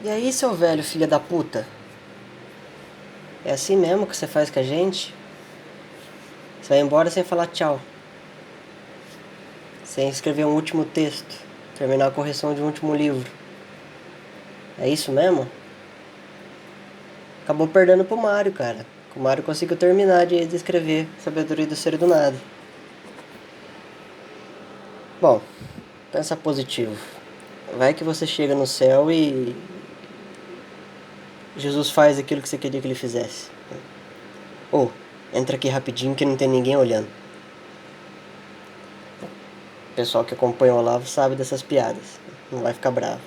E aí, seu velho filho da puta? É assim mesmo que você faz com a gente? Você vai embora sem falar tchau. Sem escrever um último texto. Terminar a correção de um último livro. É isso mesmo? Acabou perdendo pro Mario, cara. O Mario conseguiu terminar de escrever Sabedoria do Ser do Nada. Bom, pensa positivo. Vai que você chega no céu e Jesus faz aquilo que você queria que ele fizesse. Ou, entra aqui rapidinho que não tem ninguém olhando. O pessoal que acompanha o Olavo sabe dessas piadas. Não vai ficar bravo.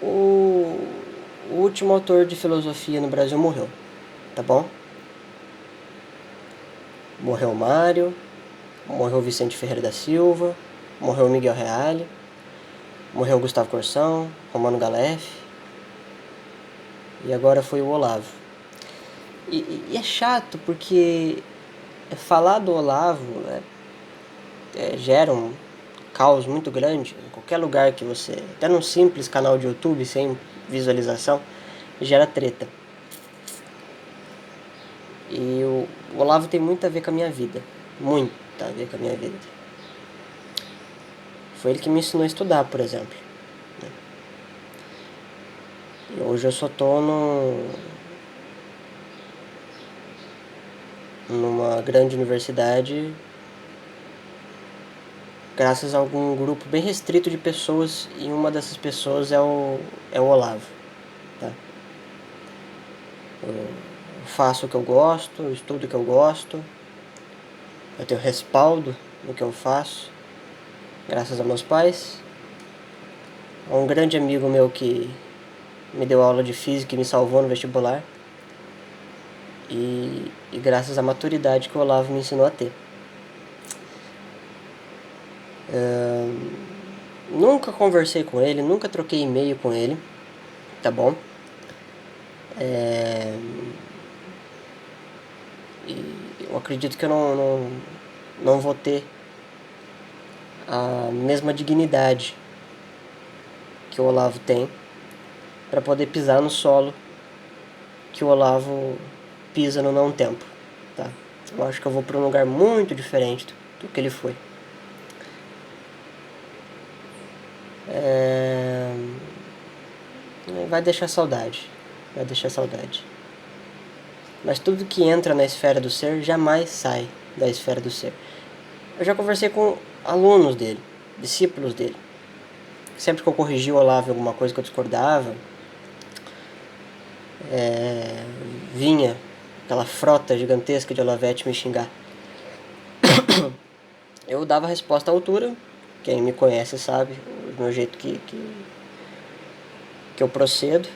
O, o último autor de filosofia no Brasil morreu, tá bom? Morreu Mário, morreu Vicente Ferreira da Silva, morreu Miguel Reale, morreu Gustavo Corsão, Romano Galef, e agora foi o Olavo. E é chato porque falar do Olavo gera um caos muito grande em qualquer lugar que você, até num simples canal de YouTube sem visualização, gera treta. E o Olavo tem muito a ver com a minha vida, muito a ver com a minha vida. Foi ele que me ensinou a estudar, por exemplo. E hoje eu só tô numa grande universidade graças a algum grupo bem restrito de pessoas, e uma dessas pessoas é o Olavo. Tá? Eu faço o que eu gosto, eu estudo o que eu gosto, eu tenho respaldo no que eu faço, graças a meus pais, a um grande amigo meu que me deu aula de física e me salvou no vestibular, e graças à maturidade que o Olavo me ensinou a ter. Nunca conversei com ele, nunca troquei e-mail com ele, tá bom? E eu acredito que eu não vou ter a mesma dignidade que o Olavo tem para poder pisar no solo que o Olavo pisa no não tempo, tá? Eu acho que eu vou para um lugar muito diferente do que ele foi. Vai deixar saudade, vai deixar saudade. Mas tudo que entra na esfera do ser jamais sai da esfera do ser. Eu já conversei com alunos dele, discípulos dele. Sempre que eu corrigi o Olavo em alguma coisa que eu discordava, vinha aquela frota gigantesca de Olavete me xingar. Eu dava a resposta à altura, quem me conhece sabe o meu jeito que eu procedo.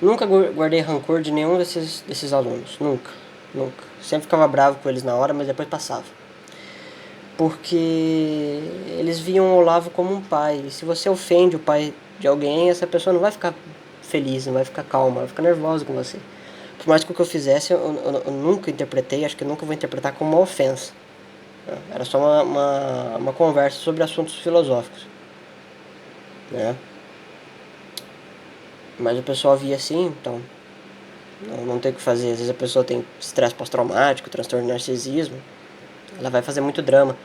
Nunca guardei rancor de nenhum desses alunos, nunca. Sempre ficava bravo com eles na hora, mas depois passava. Porque eles viam o Olavo como um pai. E se você ofende o pai de alguém, essa pessoa não vai ficar feliz, não vai ficar calma, vai ficar nervosa com você. Por mais que o que eu fizesse, eu nunca interpretei, acho que eu nunca vou interpretar como uma ofensa. Era só uma conversa sobre assuntos filosóficos. Né? Mas o pessoal via assim, então não tem o que fazer. Às vezes a pessoa tem estresse pós-traumático, transtorno de narcisismo, ela vai fazer muito drama.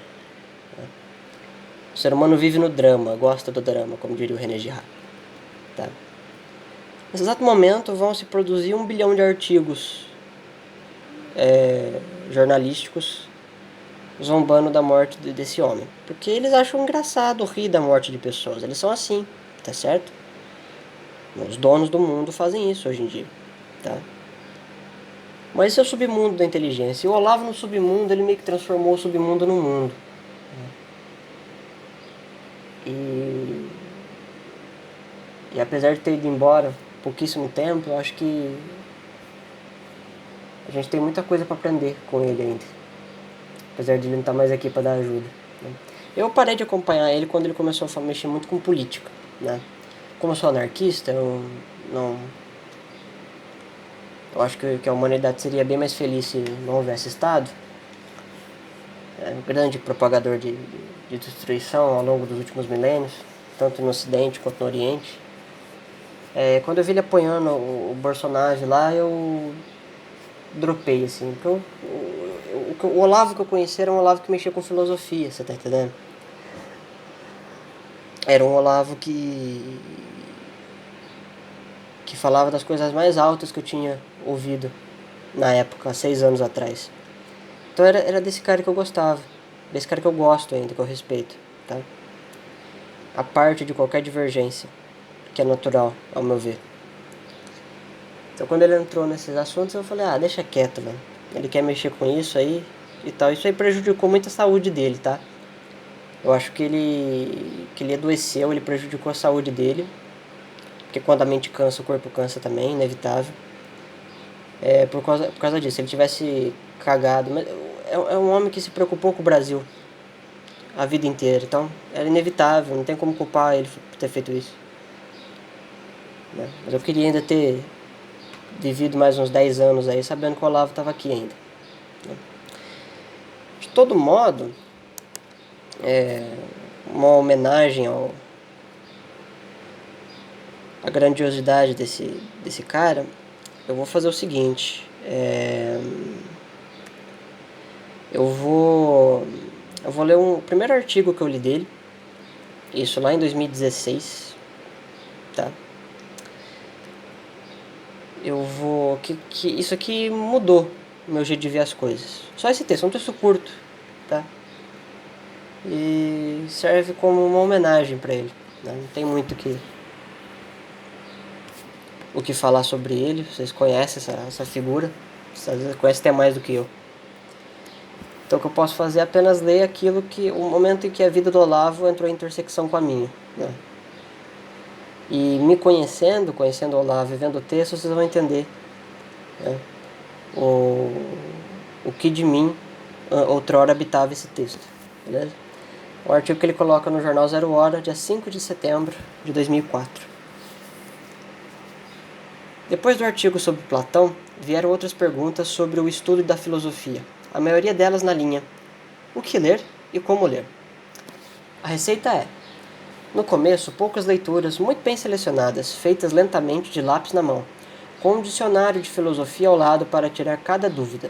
O ser humano vive no drama, gosta do drama, como diria o René Girard. Tá? Nesse exato momento vão se produzir 1 bilhão de artigos jornalísticos zombando da morte desse homem. Porque eles acham engraçado rir da morte de pessoas. Eles são assim, tá certo? Os donos do mundo fazem isso hoje em dia. Tá? Mas esse é o submundo da inteligência. E o Olavo no submundo, ele meio que transformou o submundo no mundo. E apesar de ter ido embora pouquíssimo tempo, eu acho que a gente tem muita coisa para aprender com ele ainda. Apesar de ele não estar mais aqui para dar ajuda. Né? Eu parei de acompanhar ele quando ele começou a mexer muito com política. Né? Como eu sou anarquista, eu Eu acho que a humanidade seria bem mais feliz se não houvesse Estado. É um grande propagador de destruição ao longo dos últimos milênios, tanto no Ocidente quanto no Oriente. Quando eu vi ele apoiando o Bolsonaro lá, eu dropei, assim. Porque o Olavo que eu conheci era um Olavo que mexia com filosofia, você tá entendendo? Era um Olavo que falava das coisas mais altas que eu tinha ouvido na época, há 6 anos atrás. Então era desse cara que eu gostava, desse cara que eu gosto ainda, que eu respeito, tá? A parte de qualquer divergência, que é natural, ao meu ver. Então quando ele entrou nesses assuntos, eu falei, deixa quieto, mano. Ele quer mexer com isso aí e tal. Isso aí prejudicou muito a saúde dele, tá? Eu acho que ele adoeceu, ele prejudicou a saúde dele. Porque quando a mente cansa, o corpo cansa também, inevitável. Por causa disso, se ele tivesse cagado. Mas é um homem que se preocupou com o Brasil a vida inteira. Então, era inevitável, não tem como culpar ele por ter feito isso. Né? Mas eu queria ainda ter vivido mais uns 10 anos aí, sabendo que o Olavo estava aqui ainda. Né? De todo modo, uma homenagem à grandiosidade desse cara, eu vou fazer o seguinte. Eu vou ler o primeiro artigo que eu li dele, isso lá em 2016, tá? Isso aqui mudou o meu jeito de ver as coisas. Só esse texto, é um texto curto, tá? E serve como uma homenagem para ele, né? Não tem muito o que falar sobre ele. Vocês conhecem essa figura, vocês conhecem até mais do que eu. Então o que eu posso fazer é apenas ler aquilo o momento em que a vida do Olavo entrou em intersecção com a minha, né? E me conhecendo o Olavo e vendo o texto, vocês vão entender, né, o que de mim outrora habitava esse texto, beleza? O artigo que ele coloca no jornal Zero Hora, dia 5 de setembro de 2004. Depois do artigo sobre Platão, vieram outras perguntas sobre o estudo da filosofia, a maioria delas na linha: o que ler e como ler? A receita é: no começo, poucas leituras, muito bem selecionadas, feitas lentamente de lápis na mão, com um dicionário de filosofia ao lado para tirar cada dúvida.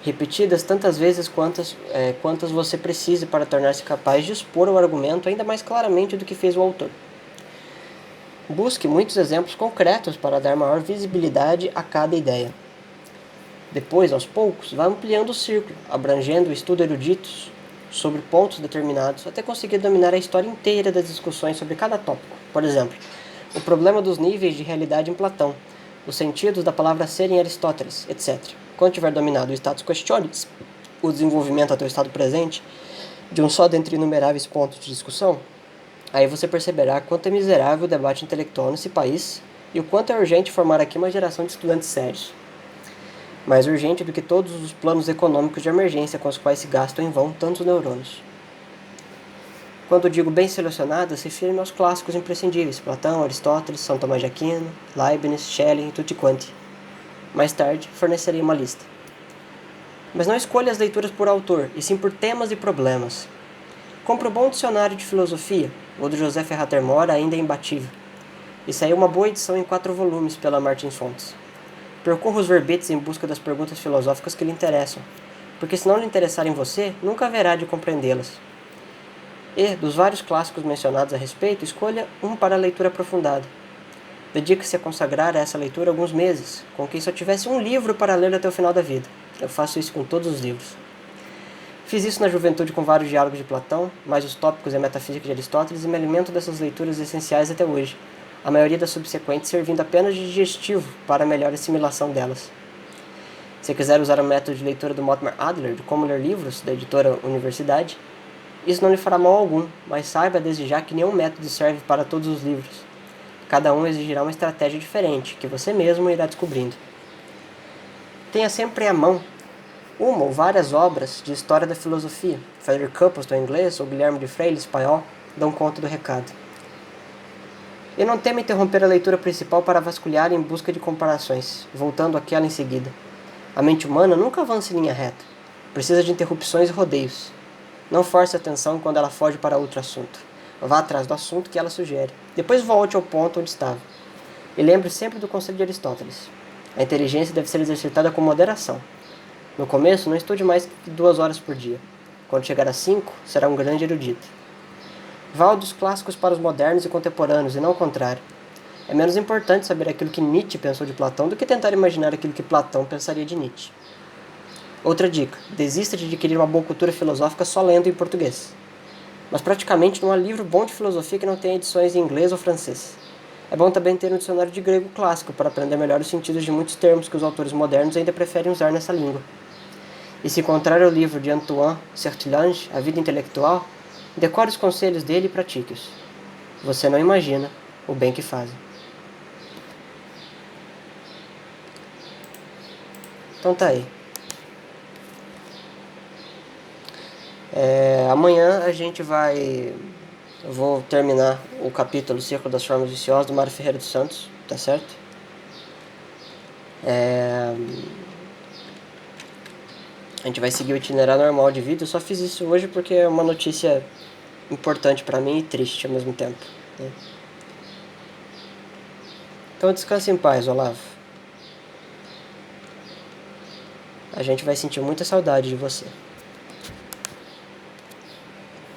Repetidas tantas vezes quantas você precise para tornar-se capaz de expor o argumento ainda mais claramente do que fez o autor. Busque muitos exemplos concretos para dar maior visibilidade a cada ideia. Depois, aos poucos, vá ampliando o círculo, abrangendo o estudo eruditos sobre pontos determinados, até conseguir dominar a história inteira das discussões sobre cada tópico. Por exemplo, o problema dos níveis de realidade em Platão, os sentidos da palavra ser em Aristóteles, etc. Quando tiver dominado o status questionis, o desenvolvimento até o estado presente, de um só dentre inumeráveis pontos de discussão, aí você perceberá quanto é miserável o debate intelectual nesse país e o quanto é urgente formar aqui uma geração de estudantes sérios. Mais urgente do que todos os planos econômicos de emergência com os quais se gastam em vão tantos neurônios. Quando digo bem selecionadas, refiro-me aos clássicos imprescindíveis: Platão, Aristóteles, São Tomás de Aquino, Leibniz, Schelling e tutti quanti. Mais tarde, fornecerei uma lista. Mas não escolha as leituras por autor, e sim por temas e problemas. Compre um bom dicionário de filosofia, o do José Ferrater Mora ainda é imbatível. E saiu uma boa edição em 4 volumes pela Martins Fontes. Percorra os verbetes em busca das perguntas filosóficas que lhe interessam, porque se não lhe interessarem você, nunca haverá de compreendê-las. E, dos vários clássicos mencionados a respeito, escolha um para a leitura aprofundada. Dedique-se a consagrar a essa leitura alguns meses, com quem só tivesse um livro para ler até o final da vida. Eu faço isso com todos os livros. Fiz isso na juventude com vários diálogos de Platão, mais os tópicos e a metafísica de Aristóteles, e me alimento dessas leituras essenciais até hoje, a maioria das subsequentes servindo apenas de digestivo para a melhor assimilação delas. Se quiser usar o método de leitura do Mortimer Adler, de Como Ler Livros, da editora Universidade, isso não lhe fará mal algum, mas saiba desde já que nenhum método serve para todos os livros. Cada um exigirá uma estratégia diferente, que você mesmo irá descobrindo. Tenha sempre à mão uma ou várias obras de história da filosofia. Frederick Couples, em inglês, ou Guilherme de Freyle, espanhol, dão conta do recado. E não temo interromper a leitura principal para vasculhar em busca de comparações, voltando àquela em seguida. A mente humana nunca avança em linha reta. Precisa de interrupções e rodeios. Não force a atenção quando ela foge para outro assunto. Vá atrás do assunto que ela sugere. Depois volte ao ponto onde estava. E lembre sempre do conselho de Aristóteles. A inteligência deve ser exercitada com moderação. No começo, não estude mais que 2 horas por dia. Quando chegar a 5, será um grande erudito. Vá dos clássicos para os modernos e contemporâneos, e não o contrário. É menos importante saber aquilo que Nietzsche pensou de Platão do que tentar imaginar aquilo que Platão pensaria de Nietzsche. Outra dica: desista de adquirir uma boa cultura filosófica só lendo em português. Mas praticamente não há livro bom de filosofia que não tenha edições em inglês ou francês. É bom também ter um dicionário de grego clássico para aprender melhor os sentidos de muitos termos que os autores modernos ainda preferem usar nessa língua. E se encontrar o livro de Antoine Sertillange, A Vida Intelectual, decore os conselhos dele e pratique-os. Você não imagina o bem que fazem. Então tá aí. Amanhã a gente vai... Eu vou terminar o capítulo Círculo das Formas Viciosas do Mário Ferreira dos Santos, tá certo? A gente vai seguir o itinerário normal de vida. Eu só fiz isso hoje porque é uma notícia importante pra mim e triste ao mesmo tempo, né? Então descanse em paz, Olavo. A gente vai sentir muita saudade de você.